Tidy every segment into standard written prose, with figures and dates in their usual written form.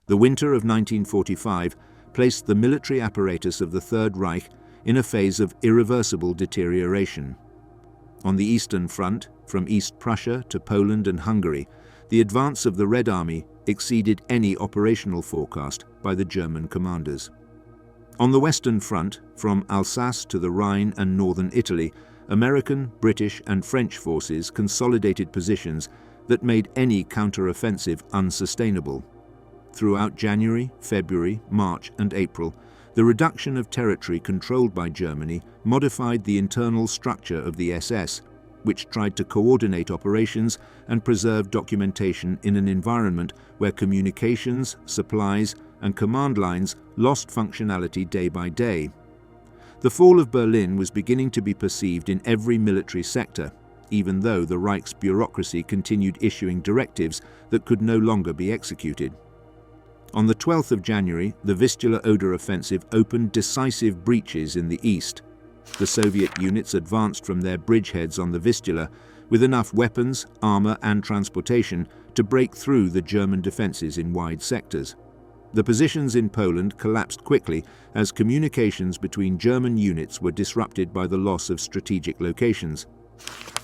The winter of 1945 placed the military apparatus of the Third Reich in a phase of irreversible deterioration. On the Eastern Front, from East Prussia to Poland and Hungary, the advance of the Red Army exceeded any operational forecast by the German commanders. On the Western Front, from Alsace to the Rhine and northern Italy, American, British and French forces consolidated positions that made any counter-offensive unsustainable. Throughout January, February, March and April, the reduction of territory controlled by Germany modified the internal structure of the SS, which tried to coordinate operations and preserve documentation in an environment where communications, supplies, and command lines lost functionality day by day. The fall of Berlin was beginning to be perceived in every military sector, even though the Reich's bureaucracy continued issuing directives that could no longer be executed. On the 12th of January, the Vistula-Oder offensive opened decisive breaches in the east. The Soviet units advanced from their bridgeheads on the Vistula with enough weapons, armor and transportation to break through the German defenses in wide sectors. The positions in Poland collapsed quickly as communications between German units were disrupted by the loss of strategic locations.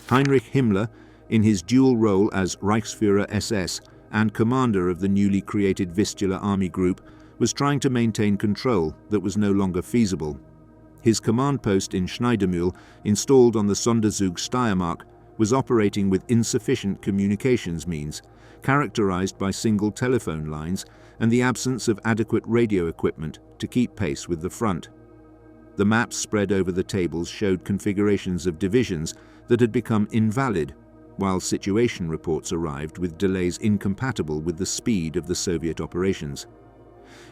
Heinrich Himmler, in his dual role as Reichsführer SS and commander of the newly created Vistula Army Group, was trying to maintain control that was no longer feasible. His command post in Schneidemühl, installed on the Sonderzug Steiermark, was operating with insufficient communications means, characterized by single telephone lines and the absence of adequate radio equipment to keep pace with the front. The maps spread over the tables showed configurations of divisions that had become invalid, while situation reports arrived with delays incompatible with the speed of the Soviet operations.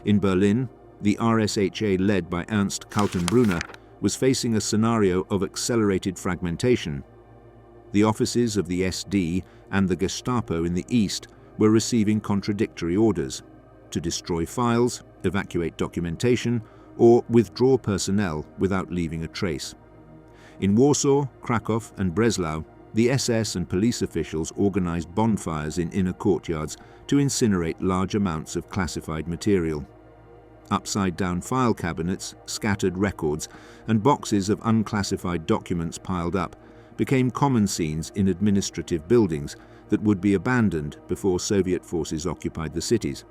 In Berlin, the RSHA led by Ernst Kaltenbrunner was facing a scenario of accelerated fragmentation. The offices of the SD and the Gestapo in the east were receiving contradictory orders to destroy files, evacuate documentation, or withdraw personnel without leaving a trace. In Warsaw, Krakow and Breslau, the SS and police officials organized bonfires in inner courtyards to incinerate large amounts of classified material. Upside-down file cabinets, scattered records, and boxes of unclassified documents piled up became common scenes in administrative buildings that would be abandoned before Soviet forces occupied the cities.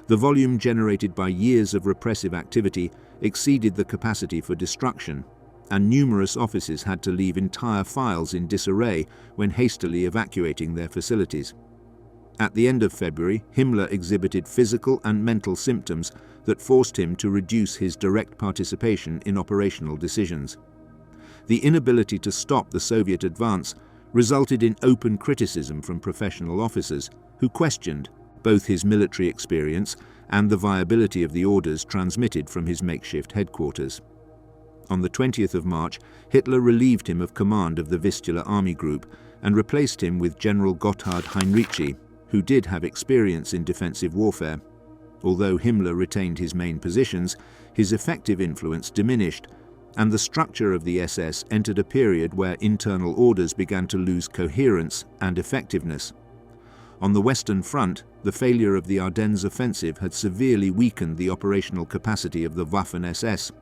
The volume generated by years of repressive activity exceeded the capacity for destruction, and numerous offices had to leave entire files in disarray when hastily evacuating their facilities. At the end of February, Himmler exhibited physical and mental symptoms that forced him to reduce his direct participation in operational decisions. The inability to stop the Soviet advance resulted in open criticism from professional officers who questioned both his military experience and the viability of the orders transmitted from his makeshift headquarters. On the 20th of March, Hitler relieved him of command of the Vistula Army Group and replaced him with General Gotthard Heinrici, who did have experience in defensive warfare. Although Himmler retained his main positions, his effective influence diminished, and the structure of the SS entered a period where internal orders began to lose coherence and effectiveness. On the Western Front, the failure of the Ardennes offensive had severely weakened the operational capacity of the Waffen-SS.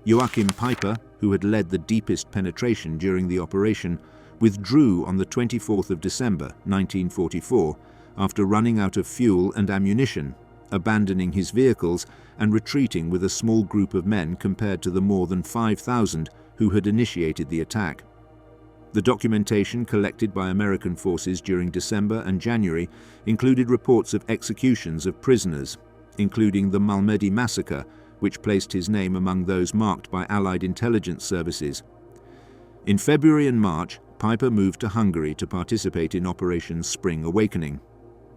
Joachim Peiper, who had led the deepest penetration during the operation, withdrew on the 24th of December 1944 after running out of fuel and ammunition, abandoning his vehicles and retreating with a small group of men compared to the more than 5,000 who had initiated the attack. The documentation collected by American forces during December and January included reports of executions of prisoners, including the Malmedy massacre, which placed his name among those marked by Allied intelligence services. In February and March, Peiper moved to Hungary to participate in Operation Spring Awakening.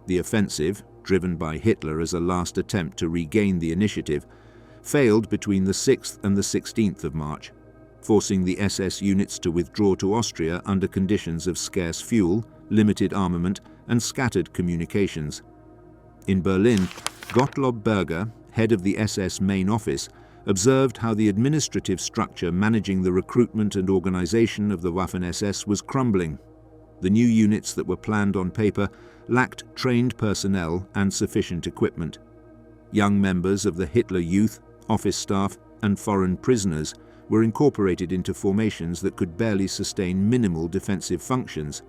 The offensive, driven by Hitler as a last attempt to regain the initiative, failed between the 6th and the 16th of March, forcing the SS units to withdraw to Austria under conditions of scarce fuel, limited armament, and scattered communications. In Berlin, Gottlob Berger, head of the SS main office, observed how the administrative structure managing the recruitment and organization of the Waffen-SS was crumbling. The new units that were planned on paper lacked trained personnel and sufficient equipment. Young members of the Hitler Youth, office staff, and foreign prisoners were incorporated into formations that could barely sustain minimal defensive functions.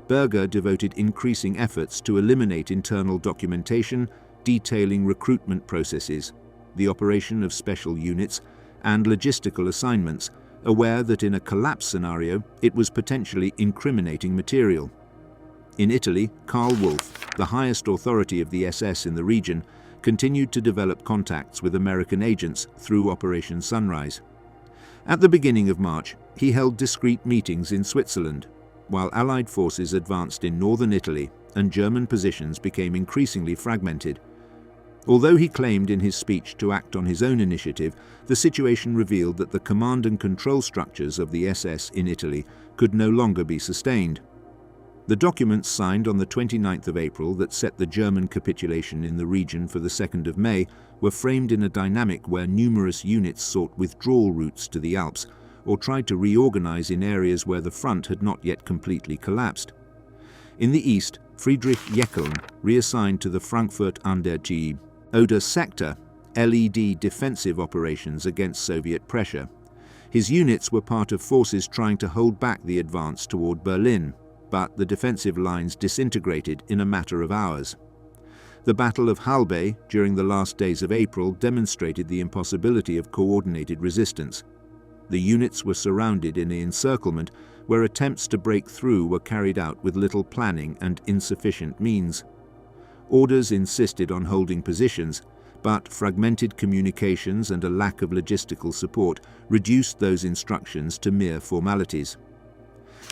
Berger devoted increasing efforts to eliminate internal documentation detailing recruitment processes, the operation of special units, and logistical assignments, aware that in a collapse scenario it was potentially incriminating material. In Italy, Karl Wolff, the highest authority of the SS in the region, continued to develop contacts with American agents through Operation Sunrise. At the beginning of March, he held discreet meetings in Switzerland, while Allied forces advanced in northern Italy and German positions became increasingly fragmented. Although he claimed in his speech to act on his own initiative, the situation revealed that the command and control structures of the SS in Italy could no longer be sustained. The documents signed on the 29th of April that set the German capitulation in the region for the 2nd of May were framed in a dynamic where numerous units sought withdrawal routes to the Alps or tried to reorganize in areas where the front had not yet completely collapsed. In the east, Friedrich Jeckeln, reassigned to the Frankfurt an der Thie, Oder sector, LED defensive operations against Soviet pressure. His units were part of forces trying to hold back the advance toward Berlin, but the defensive lines disintegrated in a matter of hours. The Battle of Halbe during the last days of April demonstrated the impossibility of coordinated resistance. The units were surrounded in an encirclement where attempts to break through were carried out with little planning and insufficient means. Orders insisted on holding positions, but fragmented communications and a lack of logistical support reduced those instructions to mere formalities.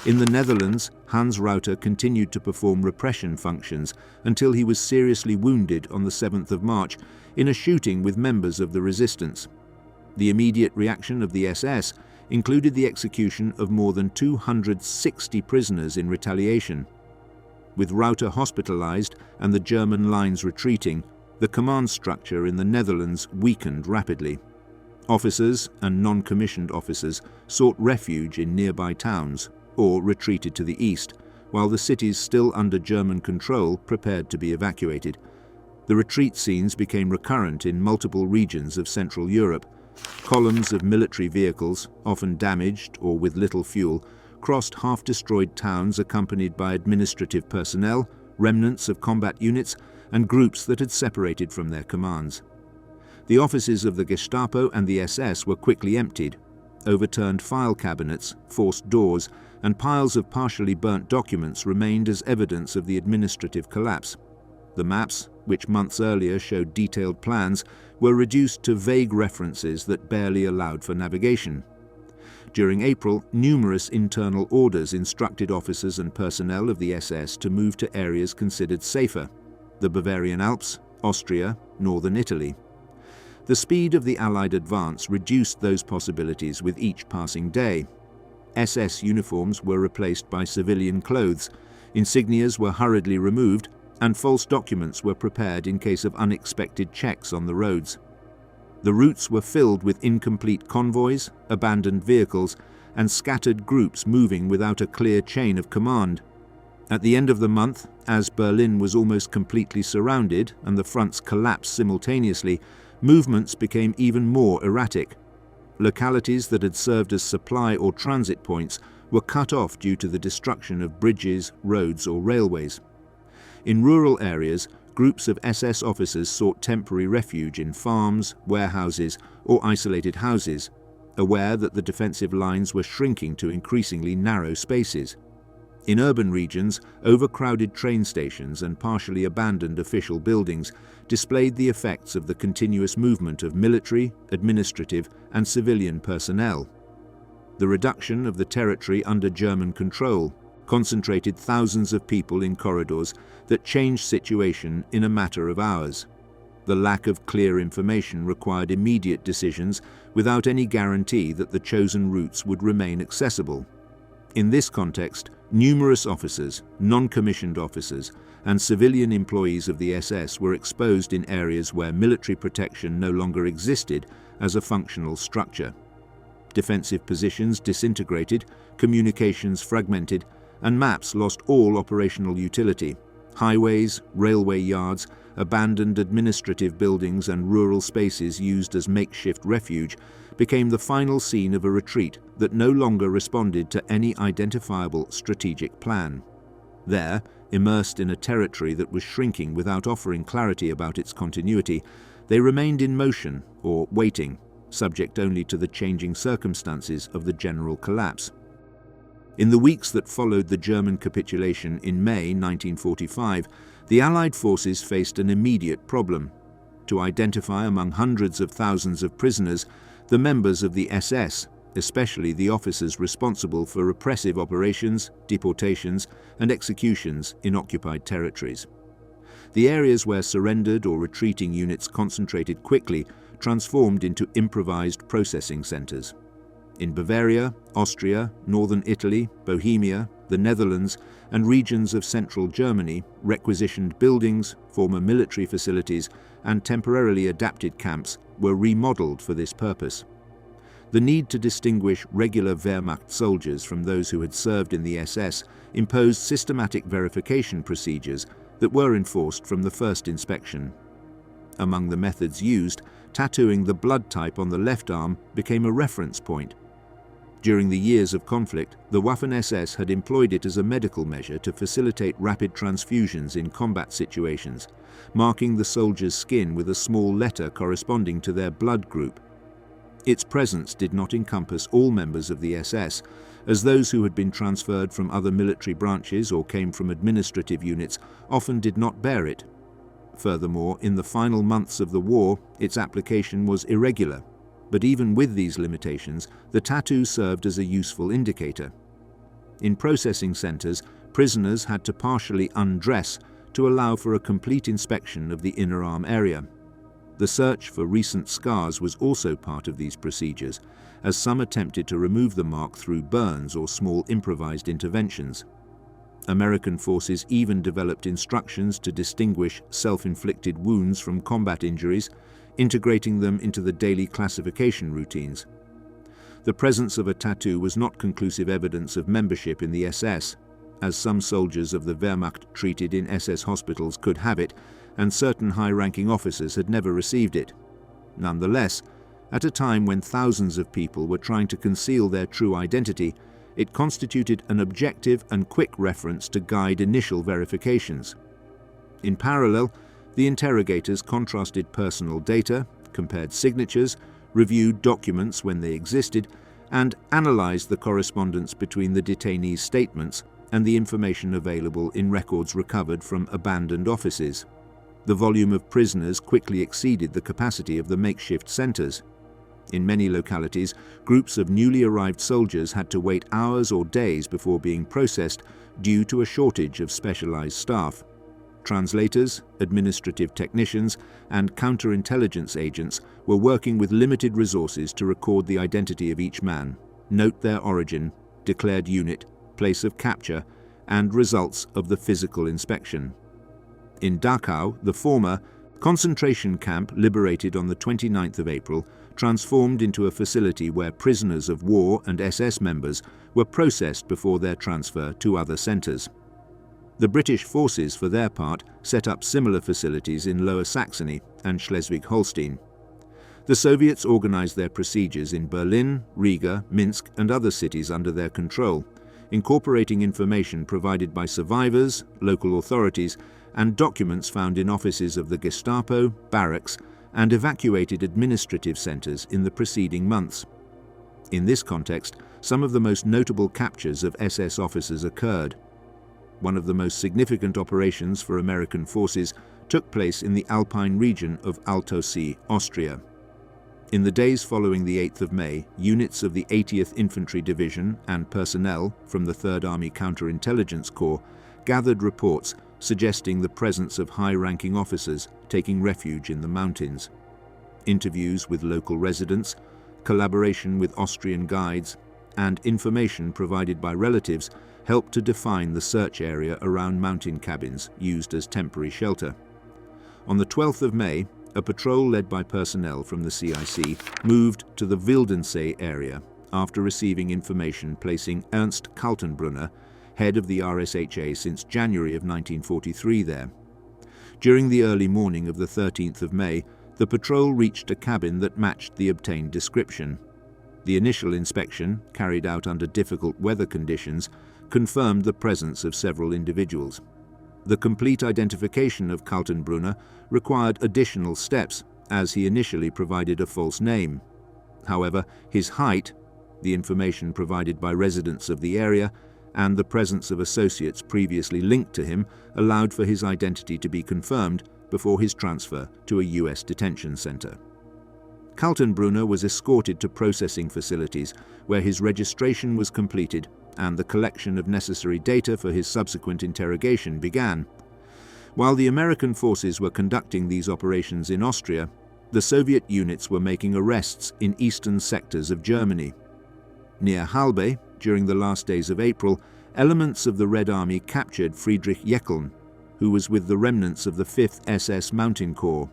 In the Netherlands, Hans Rauter continued to perform repression functions until he was seriously wounded on the 7th of March in a shooting with members of the resistance. The immediate reaction of the SS included the execution of more than 260 prisoners in retaliation. With Rauter hospitalized and the German lines retreating, the command structure in the Netherlands weakened rapidly. Officers and non-commissioned officers sought refuge in nearby towns or retreated to the east, while the cities still under German control prepared to be evacuated. The retreat scenes became recurrent in multiple regions of Central Europe. Columns of military vehicles, often damaged or with little fuel, crossed half-destroyed towns accompanied by administrative personnel, remnants of combat units, and groups that had separated from their commands. The offices of the Gestapo and the SS were quickly emptied. Overturned file cabinets, forced doors, and piles of partially burnt documents remained as evidence of the administrative collapse. The maps, which months earlier showed detailed plans, were reduced to vague references that barely allowed for navigation. During April, numerous internal orders instructed officers and personnel of the SS to move to areas considered safer: the Bavarian Alps, Austria, northern Italy. The speed of the Allied advance reduced those possibilities with each passing day. SS uniforms were replaced by civilian clothes, insignias were hurriedly removed, and false documents were prepared in case of unexpected checks on the roads. The routes were filled with incomplete convoys, abandoned vehicles, and scattered groups moving without a clear chain of command. At the end of the month, as Berlin was almost completely surrounded and the fronts collapsed simultaneously, movements became even more erratic. Localities that had served as supply or transit points were cut off due to the destruction of bridges, roads, or railways. In rural areas, groups of SS officers sought temporary refuge in farms, warehouses, or isolated houses, aware that the defensive lines were shrinking to increasingly narrow spaces. In urban regions, overcrowded train stations and partially abandoned official buildings displayed the effects of the continuous movement of military, administrative, and civilian personnel. The reduction of the territory under German control concentrated thousands of people in corridors that changed situation in a matter of hours. The lack of clear information required immediate decisions without any guarantee that the chosen routes would remain accessible. In this context, numerous officers, non-commissioned officers, and civilian employees of the SS were exposed in areas where military protection no longer existed as a functional structure. Defensive positions disintegrated, communications fragmented, and maps lost all operational utility. Highways, railway yards, abandoned administrative buildings and rural spaces used as makeshift refuge became the final scene of a retreat that no longer responded to any identifiable strategic plan. There, immersed in a territory that was shrinking without offering clarity about its continuity, they remained in motion or waiting, subject only to the changing circumstances of the general collapse. In the weeks that followed the German capitulation in May 1945, the Allied forces faced an immediate problem: to identify among hundreds of thousands of prisoners the members of the SS, especially the officers responsible for repressive operations, deportations, and executions in occupied territories. The areas where surrendered or retreating units concentrated quickly transformed into improvised processing centers. In Bavaria, Austria, northern Italy, Bohemia, the Netherlands, and regions of central Germany, requisitioned buildings, former military facilities, and temporarily adapted camps were remodeled for this purpose. The need to distinguish regular Wehrmacht soldiers from those who had served in the SS imposed systematic verification procedures that were enforced from the first inspection. Among the methods used, tattooing the blood type on the left arm became a reference point. During the years of conflict, the Waffen-SS had employed it as a medical measure to facilitate rapid transfusions in combat situations, marking the soldier's skin with a small letter corresponding to their blood group. Its presence did not encompass all members of the SS, as those who had been transferred from other military branches or came from administrative units often did not bear it. Furthermore, in the final months of the war, its application was irregular. But even with these limitations, the tattoo served as a useful indicator. In processing centers, prisoners had to partially undress to allow for a complete inspection of the inner arm area. The search for recent scars was also part of these procedures, as some attempted to remove the mark through burns or small improvised interventions. American forces even developed instructions to distinguish self-inflicted wounds from combat injuries, integrating them into the daily classification routines. The presence of a tattoo was not conclusive evidence of membership in the SS, as some soldiers of the Wehrmacht treated in SS hospitals could have it, and certain high-ranking officers had never received it. Nonetheless, at a time when thousands of people were trying to conceal their true identity, it constituted an objective and quick reference to guide initial verifications. In parallel, the interrogators contrasted personal data, compared signatures, reviewed documents when they existed, and analyzed the correspondence between the detainees' statements and the information available in records recovered from abandoned offices. The volume of prisoners quickly exceeded the capacity of the makeshift centers. In many localities, groups of newly arrived soldiers had to wait hours or days before being processed due to a shortage of specialized staff. Translators, administrative technicians, and counterintelligence agents were working with limited resources to record the identity of each man, note their origin, declared unit, place of capture, and results of the physical inspection. In Dachau, the former concentration camp, liberated on the 29th of April, transformed into a facility where prisoners of war and SS members were processed before their transfer to other centers. The British forces, for their part, set up similar facilities in Lower Saxony and Schleswig-Holstein. The Soviets organized their procedures in Berlin, Riga, Minsk, and other cities under their control, incorporating information provided by survivors, local authorities, and documents found in offices of the Gestapo, barracks, and evacuated administrative centers in the preceding months. In this context, some of the most notable captures of SS officers occurred. One of the most significant operations for American forces took place in the Alpine region of Alto See, Austria. In the days following the 8th of May, units of the 80th Infantry Division and personnel from the 3rd Army Counterintelligence Corps gathered reports suggesting the presence of high-ranking officers taking refuge in the mountains. Interviews with local residents, collaboration with Austrian guides, and information provided by relatives helped to define the search area around mountain cabins used as temporary shelter. On the 12th of May, a patrol led by personnel from the CIC moved to the Wildensee area after receiving information placing Ernst Kaltenbrunner, head of the RSHA since January of 1943 there. During the early morning of the 13th of May, the patrol reached a cabin that matched the obtained description. The initial inspection, carried out under difficult weather conditions, confirmed the presence of several individuals. The complete identification of Kaltenbrunner required additional steps, as he initially provided a false name. However, his height, the information provided by residents of the area, and the presence of associates previously linked to him allowed for his identity to be confirmed before his transfer to a US detention center. Kaltenbrunner was escorted to processing facilities where his registration was completed and the collection of necessary data for his subsequent interrogation began. While the American forces were conducting these operations in Austria, the Soviet units were making arrests in eastern sectors of Germany. Near Halbe, during the last days of April, elements of the Red Army captured Friedrich Jeckeln, who was with the remnants of the 5th SS Mountain Corps.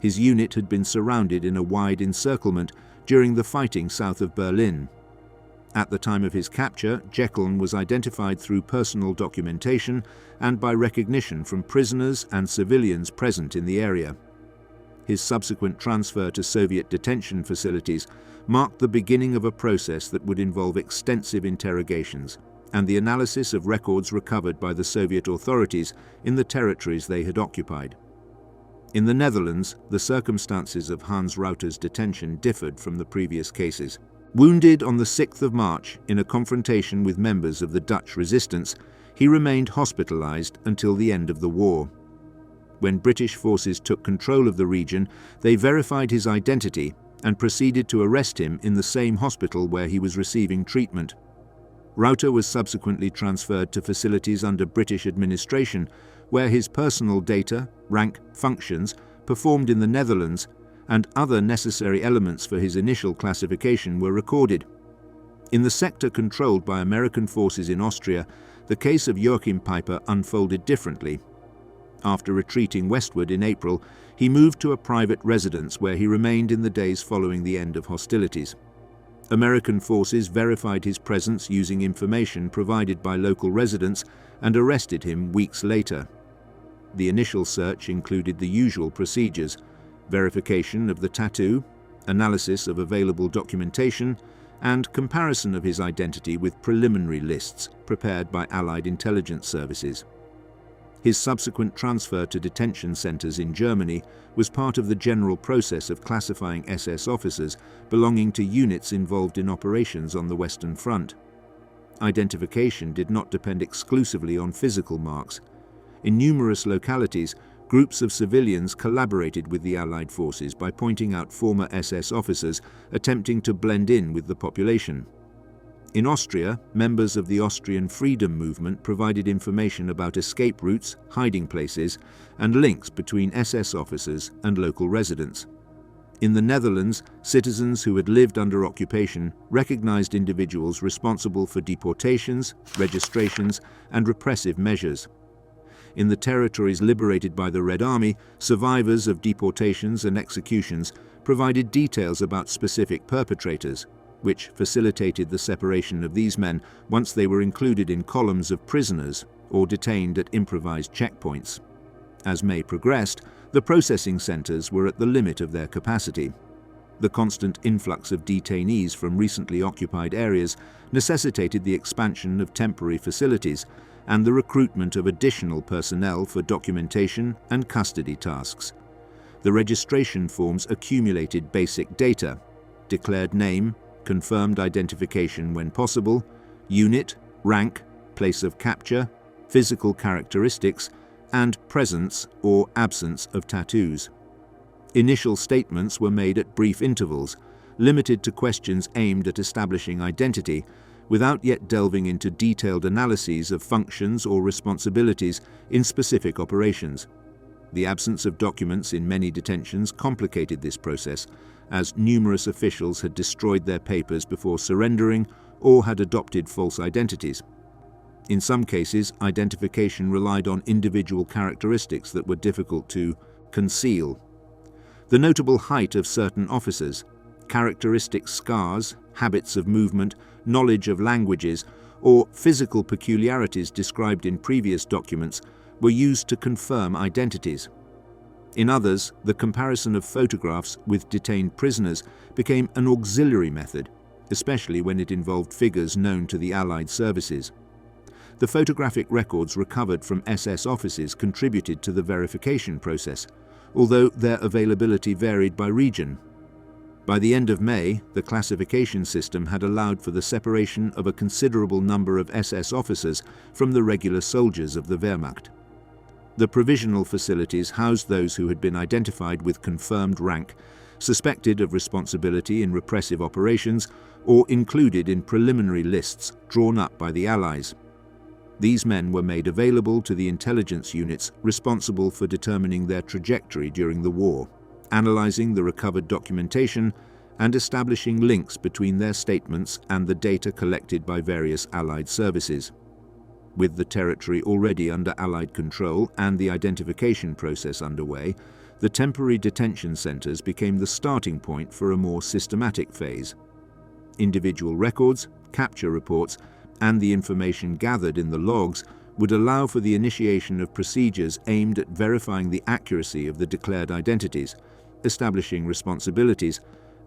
His unit had been surrounded in a wide encirclement during the fighting south of Berlin. At the time of his capture, Jeckeln was identified through personal documentation and by recognition from prisoners and civilians present in the area. His subsequent transfer to Soviet detention facilities marked the beginning of a process that would involve extensive interrogations and the analysis of records recovered by the Soviet authorities in the territories they had occupied. In the Netherlands, the circumstances of Hans Rauter's detention differed from the previous cases. Wounded on the 6th of March in a confrontation with members of the Dutch resistance, he remained hospitalized until the end of the war. When British forces took control of the region, they verified his identity and proceeded to arrest him in the same hospital where he was receiving treatment. Rauter was subsequently transferred to facilities under British administration, where his personal data, rank, functions, performed in the Netherlands, and other necessary elements for his initial classification were recorded. In the sector controlled by American forces in Austria, the case of Joachim Peiper unfolded differently. After retreating westward in April, he moved to a private residence where he remained in the days following the end of hostilities. American forces verified his presence using information provided by local residents and arrested him weeks later. The initial search included the usual procedures: verification of the tattoo, analysis of available documentation, and comparison of his identity with preliminary lists prepared by Allied intelligence services. His subsequent transfer to detention centers in Germany was part of the general process of classifying SS officers belonging to units involved in operations on the Western Front. Identification did not depend exclusively on physical marks. In numerous localities, groups of civilians collaborated with the Allied forces by pointing out former SS officers attempting to blend in with the population. In Austria, members of the Austrian Freedom Movement provided information about escape routes, hiding places, and links between SS officers and local residents. In the Netherlands, citizens who had lived under occupation recognized individuals responsible for deportations, registrations, and repressive measures. In the territories liberated by the Red Army, survivors of deportations and executions provided details about specific perpetrators, which facilitated the separation of these men once they were included in columns of prisoners or detained at improvised checkpoints. As May progressed, the processing centers were at the limit of their capacity. The constant influx of detainees from recently occupied areas necessitated the expansion of temporary facilities and the recruitment of additional personnel for documentation and custody tasks. The registration forms accumulated basic data: declared name, confirmed identification when possible, unit, rank, place of capture, physical characteristics, and presence or absence of tattoos. Initial statements were made at brief intervals, limited to questions aimed at establishing identity, without yet delving into detailed analyses of functions or responsibilities in specific operations. The absence of documents in many detentions complicated this process, as numerous officials had destroyed their papers before surrendering or had adopted false identities. In some cases, identification relied on individual characteristics that were difficult to conceal. The notable height of certain officers, characteristic scars, habits of movement, knowledge of languages, or physical peculiarities described in previous documents were used to confirm identities. In others, the comparison of photographs with detained prisoners became an auxiliary method, especially when it involved figures known to the Allied services. The photographic records recovered from SS offices contributed to the verification process, although their availability varied by region. By the end of May, the classification system had allowed for the separation of a considerable number of SS officers from the regular soldiers of the Wehrmacht. The provisional facilities housed those who had been identified with confirmed rank, suspected of responsibility in repressive operations, or included in preliminary lists drawn up by the Allies. These men were made available to the intelligence units responsible for determining their trajectory during the war, analyzing the recovered documentation, and establishing links between their statements and the data collected by various Allied services. With the territory already under Allied control and the identification process underway, the temporary detention centers became the starting point for a more systematic phase. Individual records, capture reports, and the information gathered in the logs would allow for the initiation of procedures aimed at verifying the accuracy of the declared identities, establishing responsibilities,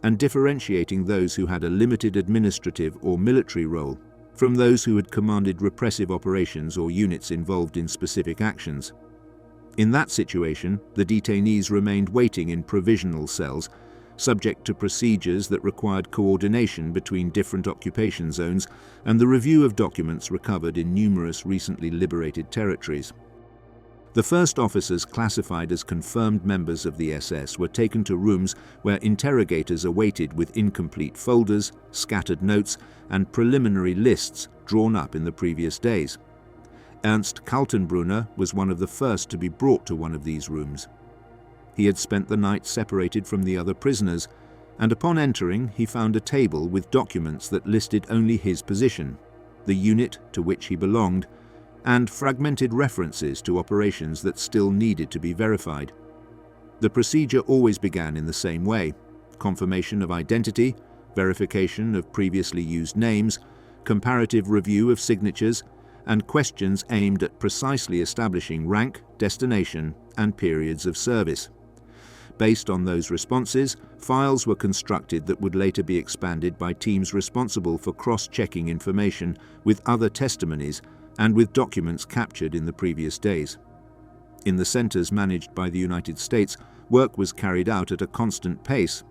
and differentiating those who had a limited administrative or military role from those who had commanded repressive operations or units involved in specific actions. In that situation, the detainees remained waiting in provisional cells, subject to procedures that required coordination between different occupation zones and the review of documents recovered in numerous recently liberated territories. The first officers classified as confirmed members of the SS were taken to rooms where interrogators awaited with incomplete folders, scattered notes, and preliminary lists drawn up in the previous days. Ernst Kaltenbrunner was one of the first to be brought to one of these rooms. He had spent the night separated from the other prisoners, and upon entering he found a table with documents that listed only his position, the unit to which he belonged, and fragmented references to operations that still needed to be verified. The procedure always began in the same way: confirmation of identity, verification of previously used names, comparative review of signatures, and questions aimed at precisely establishing rank, destination, and periods of service. Based on those responses, files were constructed that would later be expanded by teams responsible for cross-checking information with other testimonies and with documents captured in the previous days. In the centers managed by the United States, work was carried out at a constant pace.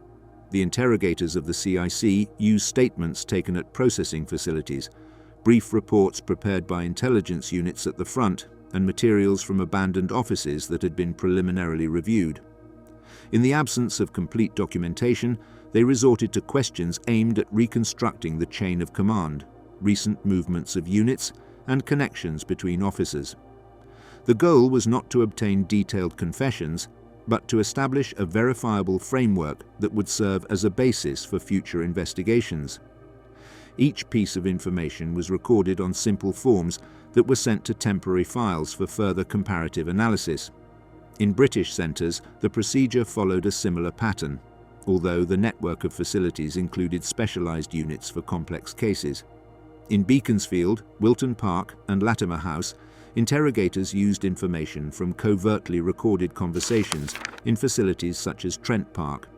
The interrogators of the CIC used statements taken at processing facilities, brief reports prepared by intelligence units at the front, and materials from abandoned offices that had been preliminarily reviewed. In the absence of complete documentation, they resorted to questions aimed at reconstructing the chain of command, recent movements of units, and connections between officers. The goal was not to obtain detailed confessions, but to establish a verifiable framework that would serve as a basis for future investigations. Each piece of information was recorded on simple forms that were sent to temporary files for further comparative analysis. In British centres, the procedure followed a similar pattern, although the network of facilities included specialised units for complex cases. In Beaconsfield, Wilton Park, and Latimer House, interrogators used information from covertly recorded conversations in facilities such as Trent Park.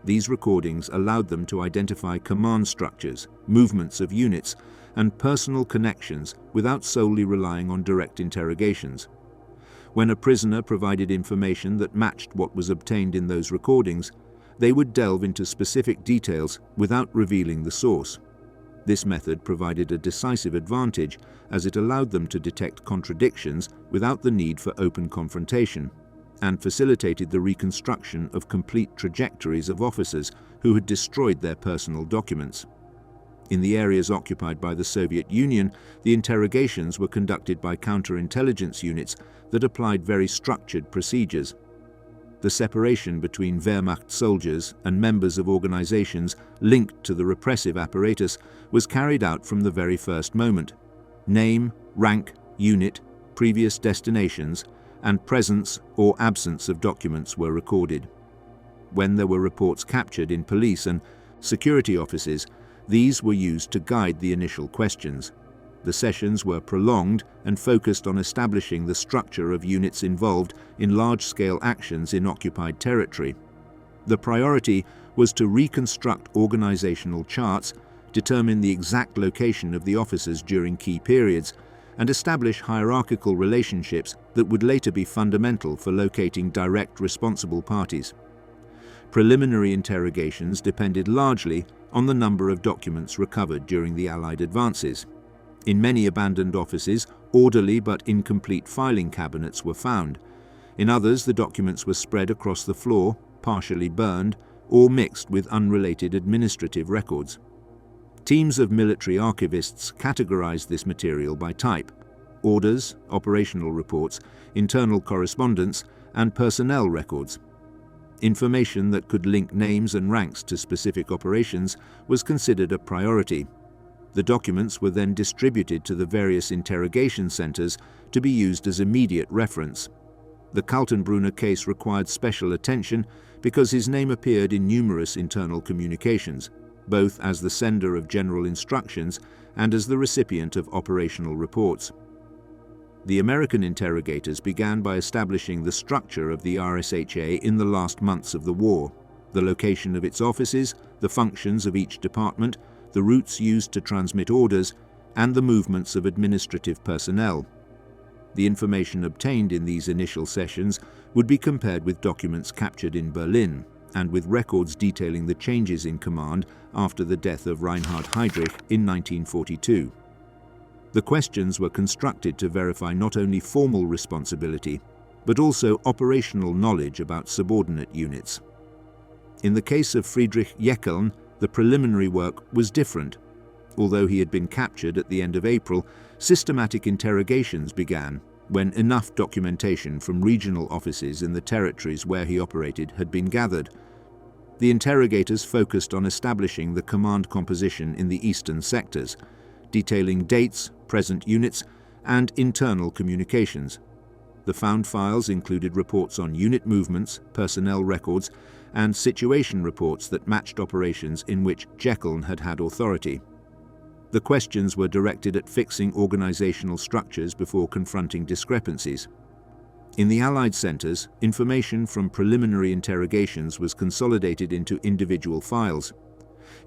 These recordings allowed them to identify command structures, movements of units, and personal connections without solely relying on direct interrogations. When a prisoner provided information that matched what was obtained in those recordings, they would delve into specific details without revealing the source. This method provided a decisive advantage as it allowed them to detect contradictions without the need for open confrontation, and facilitated the reconstruction of complete trajectories of officers who had destroyed their personal documents. In the areas occupied by the Soviet Union, the interrogations were conducted by counterintelligence units that applied very structured procedures. The separation between Wehrmacht soldiers and members of organizations linked to the repressive apparatus was carried out from the very first moment. Name, rank, unit, previous destinations, and presence or absence of documents were recorded. When there were reports captured in police and security offices, these were used to guide the initial questions. The sessions were prolonged and focused on establishing the structure of units involved in large-scale actions in occupied territory. The priority was to reconstruct organizational charts, determine the exact location of the officers during key periods, and establish hierarchical relationships that would later be fundamental for locating direct responsible parties. Preliminary interrogations depended largely on the number of documents recovered during the Allied advances. In many abandoned offices, orderly but incomplete filing cabinets were found. In others, the documents were spread across the floor, partially burned, or mixed with unrelated administrative records. Teams of military archivists categorized this material by type: orders, operational reports, internal correspondence, and personnel records. Information that could link names and ranks to specific operations was considered a priority. The documents were then distributed to the various interrogation centers to be used as immediate reference. The Kaltenbrunner case required special attention because his name appeared in numerous internal communications, both as the sender of general instructions and as the recipient of operational reports. The American interrogators began by establishing the structure of the RSHA in the last months of the war, the location of its offices, the functions of each department, the routes used to transmit orders, and the movements of administrative personnel. The information obtained in these initial sessions would be compared with documents captured in Berlin and with records detailing the changes in command after the death of Reinhard Heydrich in 1942. The questions were constructed to verify not only formal responsibility, but also operational knowledge about subordinate units. In the case of Friedrich Jeckeln, the preliminary work was different. Although he had been captured at the end of April, systematic interrogations began when enough documentation from regional offices in the territories where he operated had been gathered. The interrogators focused on establishing the command composition in the eastern sectors, detailing dates, present units, and internal communications. The found files included reports on unit movements, personnel records, and situation reports that matched operations in which Jeckeln had had authority. The questions were directed at fixing organizational structures before confronting discrepancies. In the Allied centers, information from preliminary interrogations was consolidated into individual files.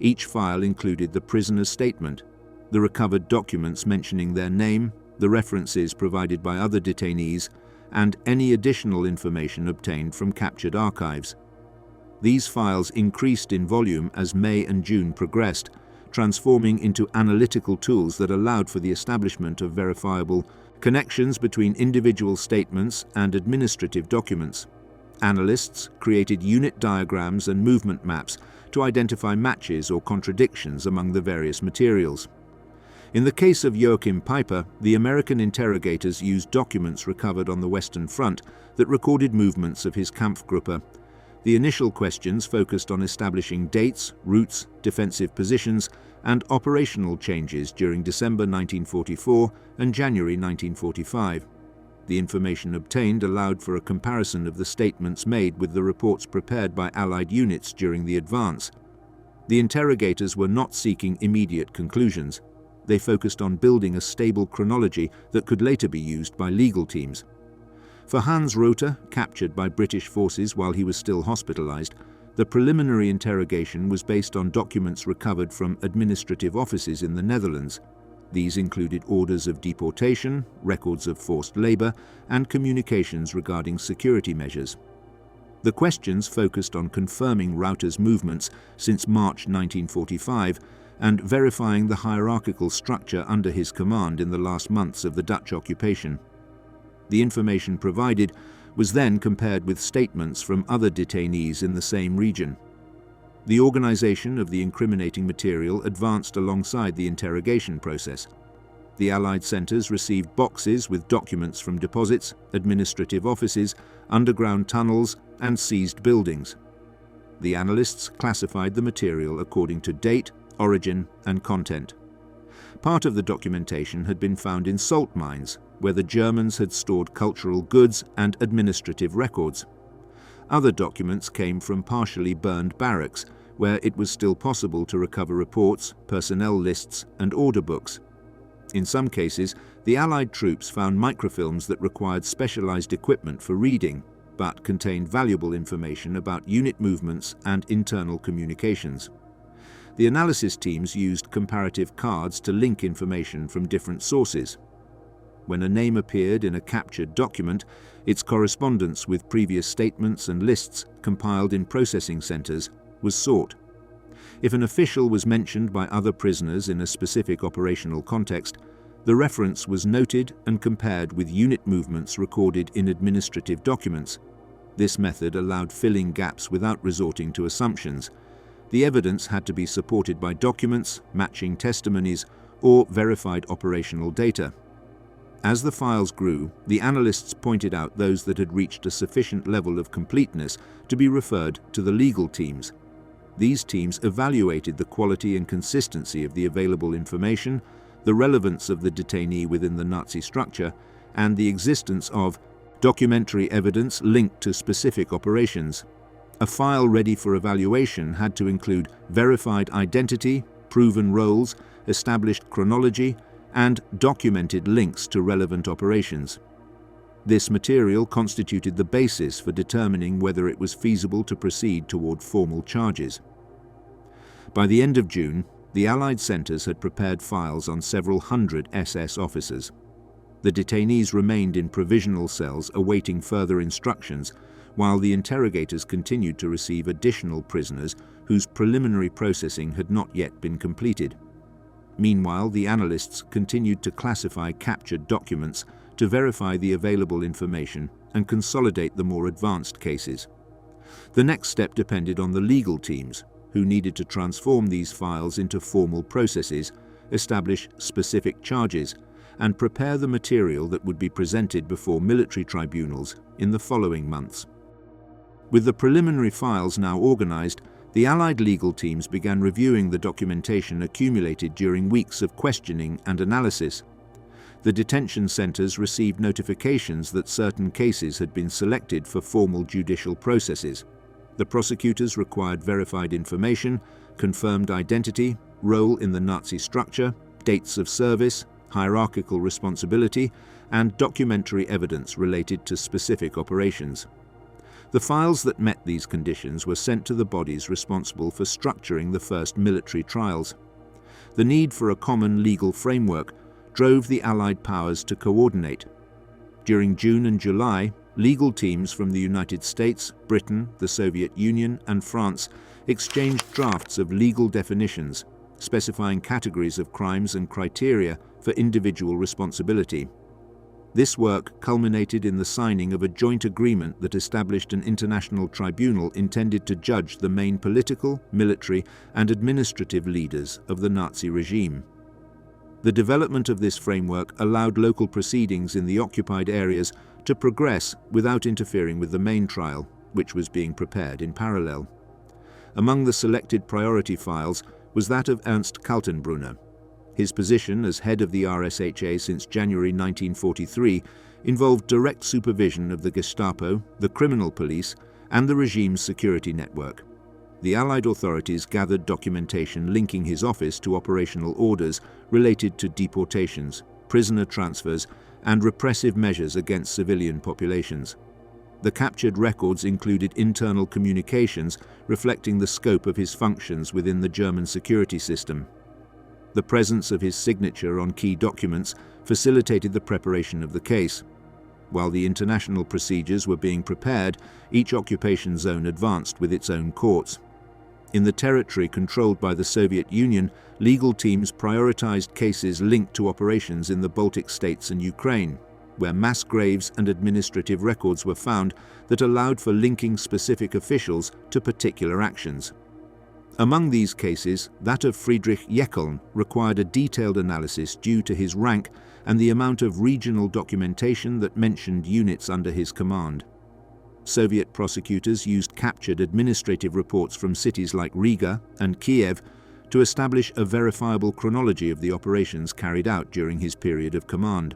Each file included the prisoner's statement, the recovered documents mentioning their name, the references provided by other detainees, and any additional information obtained from captured archives. These files increased in volume as May and June progressed, transforming into analytical tools that allowed for the establishment of verifiable connections between individual statements and administrative documents. Analysts created unit diagrams and movement maps to identify matches or contradictions among the various materials. In the case of Joachim Peiper, the American interrogators used documents recovered on the Western Front that recorded movements of his Kampfgruppe. The initial questions focused on establishing dates, routes, defensive positions, and operational changes during December 1944 and January 1945. The information obtained allowed for a comparison of the statements made with the reports prepared by Allied units during the advance. The interrogators were not seeking immediate conclusions. They focused on building a stable chronology that could later be used by legal teams. For Hans Rother, captured by British forces while he was still hospitalized, the preliminary interrogation was based on documents recovered from administrative offices in the Netherlands. These included orders of deportation, records of forced labor, and communications regarding security measures. The questions focused on confirming Rother's movements since March 1945 and verifying the hierarchical structure under his command in the last months of the Dutch occupation. The information provided was then compared with statements from other detainees in the same region. The organization of the incriminating material advanced alongside the interrogation process. The Allied centers received boxes with documents from deposits, administrative offices, underground tunnels, and seized buildings. The analysts classified the material according to date, origin, and content. Part of the documentation had been found in salt mines, where the Germans had stored cultural goods and administrative records. Other documents came from partially burned barracks, where it was still possible to recover reports, personnel lists, and order books. In some cases, the Allied troops found microfilms that required specialized equipment for reading, but contained valuable information about unit movements and internal communications. The analysis teams used comparative cards to link information from different sources. When a name appeared in a captured document, its correspondence with previous statements and lists compiled in processing centers was sought. If an official was mentioned by other prisoners in a specific operational context, the reference was noted and compared with unit movements recorded in administrative documents. This method allowed filling gaps without resorting to assumptions. The evidence had to be supported by documents, matching testimonies, or verified operational data. As the files grew, the analysts pointed out those that had reached a sufficient level of completeness to be referred to the legal teams. These teams evaluated the quality and consistency of the available information, the relevance of the detainee within the Nazi structure, and the existence of documentary evidence linked to specific operations. A file ready for evaluation had to include verified identity, proven roles, established chronology, and documented links to relevant operations. This material constituted the basis for determining whether it was feasible to proceed toward formal charges. By the end of June, the Allied centers had prepared files on several hundred SS officers. The detainees remained in provisional cells awaiting further instructions, while the interrogators continued to receive additional prisoners whose preliminary processing had not yet been completed. Meanwhile, the analysts continued to classify captured documents to verify the available information and consolidate the more advanced cases. The next step depended on the legal teams, who needed to transform these files into formal processes, establish specific charges, and prepare the material that would be presented before military tribunals in the following months. With the preliminary files now organized, the Allied legal teams began reviewing the documentation accumulated during weeks of questioning and analysis. The detention centers received notifications that certain cases had been selected for formal judicial processes. The prosecutors required verified information, confirmed identity, role in the Nazi structure, dates of service, hierarchical responsibility, and documentary evidence related to specific operations. The files that met these conditions were sent to the bodies responsible for structuring the first military trials. The need for a common legal framework drove the Allied powers to coordinate. During June and July, legal teams from the United States, Britain, the Soviet Union, and France exchanged drafts of legal definitions, specifying categories of crimes and criteria for individual responsibility. This work culminated in the signing of a joint agreement that established an international tribunal intended to judge the main political, military, and administrative leaders of the Nazi regime. The development of this framework allowed local proceedings in the occupied areas to progress without interfering with the main trial, which was being prepared in parallel. Among the selected priority files was that of Ernst Kaltenbrunner. His position as head of the RSHA since January 1943 involved direct supervision of the Gestapo, the criminal police, and the regime's security network. The Allied authorities gathered documentation linking his office to operational orders related to deportations, prisoner transfers, and repressive measures against civilian populations. The captured records included internal communications reflecting the scope of his functions within the German security system. The presence of his signature on key documents facilitated the preparation of the case. While the international procedures were being prepared, each occupation zone advanced with its own courts. In the territory controlled by the Soviet Union, legal teams prioritized cases linked to operations in the Baltic states and Ukraine, where mass graves and administrative records were found that allowed for linking specific officials to particular actions. Among these cases, that of Friedrich Jeckeln required a detailed analysis due to his rank and the amount of regional documentation that mentioned units under his command. Soviet prosecutors used captured administrative reports from cities like Riga and Kiev to establish a verifiable chronology of the operations carried out during his period of command.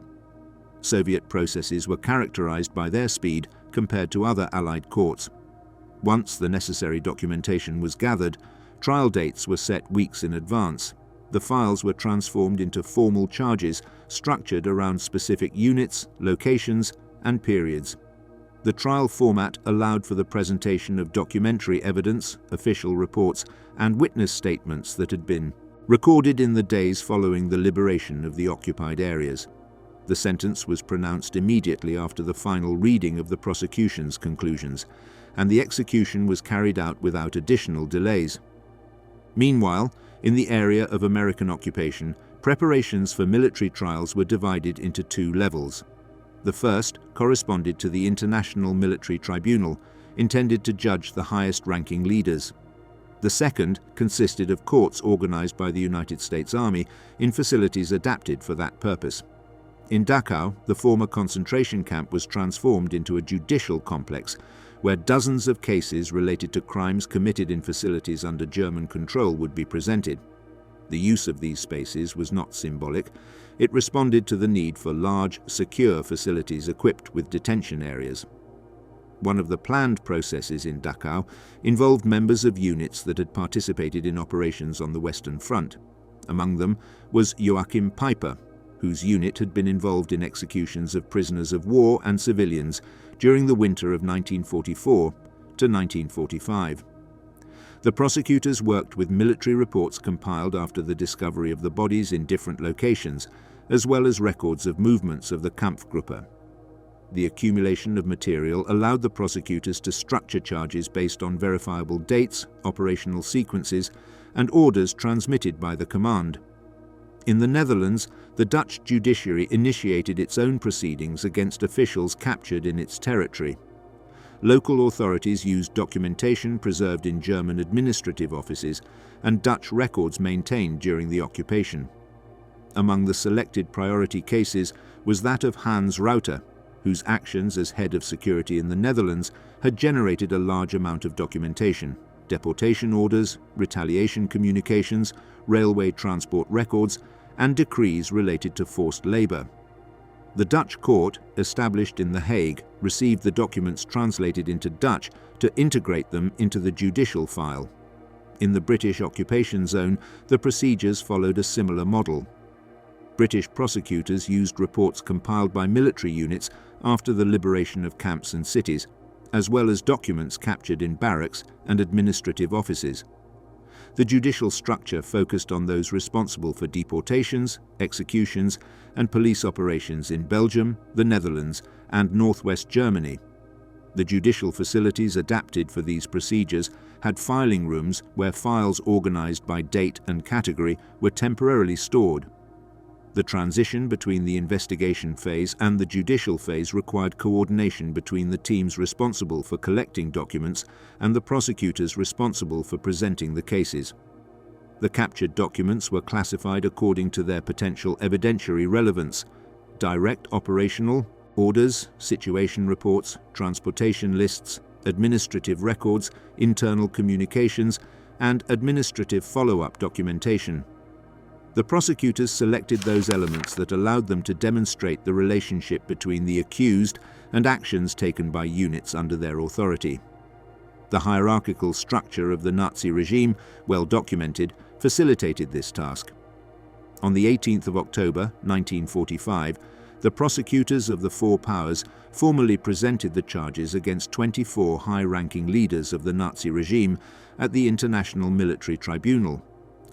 Soviet processes were characterized by their speed compared to other Allied courts. Once the necessary documentation was gathered, trial dates were set weeks in advance. the files were transformed into formal charges structured around specific units, locations, and periods. The trial format allowed for the presentation of documentary evidence, official reports, and witness statements that had been recorded in the days following the liberation of the occupied areas. The sentence was pronounced immediately after the final reading of the prosecution's conclusions, and the execution was carried out without additional delays. Meanwhile, in the area of American occupation, preparations for military trials were divided into two levels. The first corresponded to the International Military Tribunal, intended to judge the highest-ranking leaders. The second consisted of courts organized by the United States Army in facilities adapted for that purpose. In Dachau, the former concentration camp was transformed into a judicial complex where dozens of cases related to crimes committed in facilities under German control would be presented. The use of these spaces was not symbolic. It responded to the need for large, secure facilities equipped with detention areas. One of the planned processes in Dachau involved members of units that had participated in operations on the Western Front. Among them was Joachim Peiper, whose unit had been involved in executions of prisoners of war and civilians during the winter of 1944 to 1945. The prosecutors worked with military reports compiled after the discovery of the bodies in different locations, as well as records of movements of the Kampfgruppe. The accumulation of material allowed the prosecutors to structure charges based on verifiable dates, operational sequences, and orders transmitted by the command. In the Netherlands, the Dutch judiciary initiated its own proceedings against officials captured in its territory. Local authorities used documentation preserved in German administrative offices and Dutch records maintained during the occupation. Among the selected priority cases was that of Hans Rauter, whose actions as head of security in the Netherlands had generated a large amount of documentation: deportation orders, retaliation communications, railway transport records, and decrees related to forced labor. The Dutch court, established in The Hague, received the documents translated into Dutch to integrate them into the judicial file. In the British occupation zone, the procedures followed a similar model. British prosecutors used reports compiled by military units after the liberation of camps and cities, as well as documents captured in barracks and administrative offices. The judicial structure focused on those responsible for deportations, executions, and police operations in Belgium, the Netherlands, and northwest Germany. The judicial facilities adapted for these procedures had filing rooms where files organized by date and category were temporarily stored. The transition between the investigation phase and the judicial phase required coordination between the teams responsible for collecting documents and the prosecutors responsible for presenting the cases. The captured documents were classified according to their potential evidentiary relevance: direct operational, orders, situation reports, transportation lists, administrative records, internal communications, and administrative follow-up documentation. The prosecutors selected those elements that allowed them to demonstrate the relationship between the accused and actions taken by units under their authority. The hierarchical structure of the Nazi regime, well documented, facilitated this task. On the 18th of October 1945, the prosecutors of the four powers formally presented the charges against 24 high-ranking leaders of the Nazi regime at the International Military Tribunal.